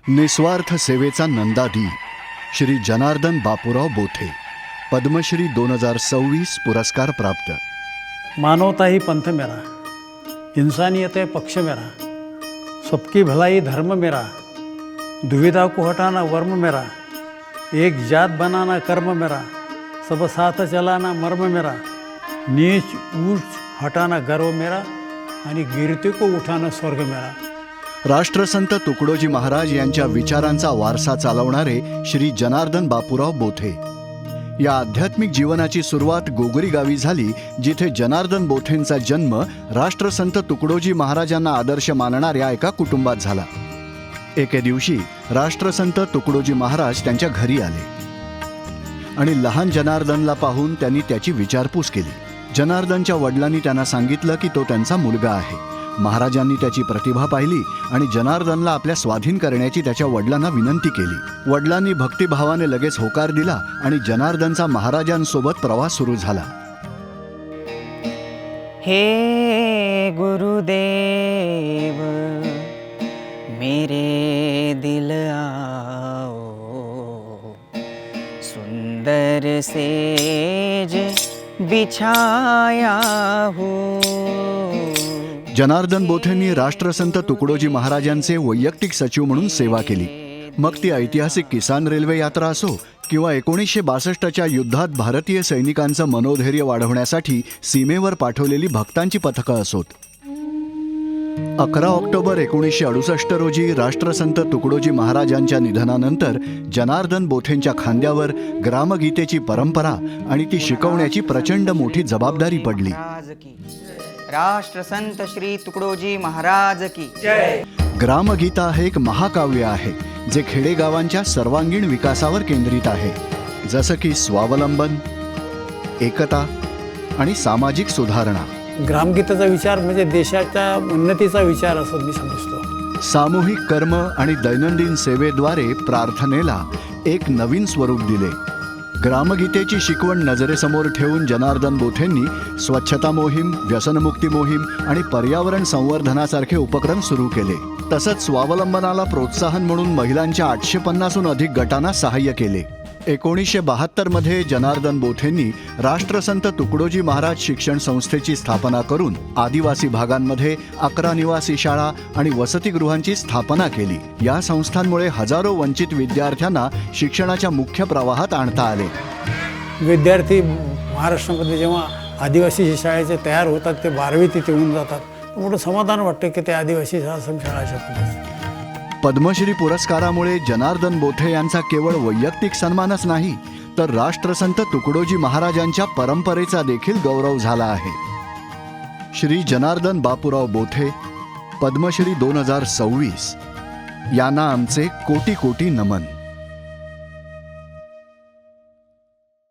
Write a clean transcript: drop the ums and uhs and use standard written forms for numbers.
निस्वार्थ सेवेचा नंदादी श्री जनार्दन बापूराव बोथे, पद्मश्री 2026 पुरस्कार प्राप्त। मानवता ही पंथ मेरा, इंसानियत है पक्ष मेरा, सबकी भलाई धर्म मेरा, दुविधा को हटाना वर्म मेरा, एक जात बनाना कर्म मेरा, सब साथ चलाना मर्म मेरा, नीच ऊंच हटाना गर्व मेरा आणि गिरते को उठाना स्वर्ग मेरा। राष्ट्रसंत तुकडोजी महाराज यांच्या विचारांचा वारसा चालवणारे श्री जनार्दन बापूराव बोथे या आध्यात्मिक जीवनाची सुरुवात गोगरी गावी झाली, जिथे जनार्दन बोथेंचा जन्म राष्ट्रसंत तुकडोजी महाराजांना आदर्श मानणाऱ्या एका कुटुंबात झाला। एके दिवशी राष्ट्रसंत तुकडोजी महाराज त्यांच्या घरी आले आणि लहान जनार्दनला पाहून त्यांनी त्याची विचारपूस केली। जनार्दनच्या वडिलांनी त्यांना सांगितलं की तो त्यांचा मुलगा आहे। महाराजांनी त्याची प्रतिभा पाहिली आणि जनार्दनला आपल्या स्वाधीन करण्याची त्याच्या वडिलांना विनंती केली। वडिलांनी भक्तिभावाने लगेच होकार दिला आणि जनार्दनचा महाराजांसोबत प्रवास सुरू झाला। हे गुरुदेव मेरे दिल आओ, सुंदर सेज बिछाया हो। जनार्दन बोथेंनी राष्ट्रसंत तुकडोजी महाराजांचे वैयक्तिक सचिव म्हणून सेवा केली। मग ती ऐतिहासिक किसान रेल्वे यात्रा असो किंवा 1962च्या युद्धात भारतीय सैनिकांचं मनोधैर्य वाढवण्यासाठी सीमेवर पाठवलेली भक्तांची पथकं असोत। 11 ऑक्टोबर 1968 रोजी राष्ट्रसंत तुकडोजी महाराजांच्या निधनानंतर जनार्दन बोथेंच्या खांद्यावर ग्रामगीतेची परंपरा आणि ती शिकवण्याची प्रचंड मोठी जबाबदारी पडली। राष्ट्रसंत श्री तुकडोजी महाराज की जय। ग्रामगीता हे एक महाकाव्य आहे जे खेडेगावांच्या सर्वांगीण विकासावर केंद्रित आहे, जसं की स्वावलंबन, एकता आणि सामाजिक सुधारणा। ग्रामगीतेचा विचार म्हणजे देशाच्या उन्नतीचा विचार असं मी समजतो। सामूहिक कर्म आणि दैनंदिन सेवेद्वारे प्रार्थनेला एक नवीन स्वरूप दिले। ग्रामगीतेची शिकवण नजरेसमोर ठेवून जनार्दन बोथेंनी स्वच्छता मोहीम, व्यसनमुक्ती मोहीम आणि पर्यावरण संवर्धनासारखे उपक्रम सुरू केले। तसंच स्वावलंबनाला प्रोत्साहन म्हणून महिलांच्या 850हून अधिक गटांना सहाय्य केले। 1972 मध्ये जनार्दन बोथेंनी राष्ट्रसंत तुकडोजी महाराज शिक्षण संस्थेची स्थापना करून आदिवासी भागांमध्ये 11 निवासी शाळा आणि वसतिगृहांची स्थापना केली। या संस्थांमुळे हजारो वंचित विद्यार्थ्यांना शिक्षणाच्या मुख्य प्रवाहात आणता आले। विद्यार्थी महाराष्ट्रामध्ये जेव्हा आदिवासी शाळेचे तयार होतात ते 12वी तिथे होऊन जातात, मोठं समाधान वाटतं की ते आदिवासी शाळा शकतात। पद्मश्री पुरस्कारामुळे जनार्दन बोथे यांचा केवळ वैयक्तिक सन्मानच नाही, तर राष्ट्रसंत तुकडोजी महाराजांच्या परंपरेचा देखील गौरव झाला आहे। श्री जनार्दन बापूराव बोथे, पद्मश्री 2026 यांना आमचे कोटी कोटी नमन।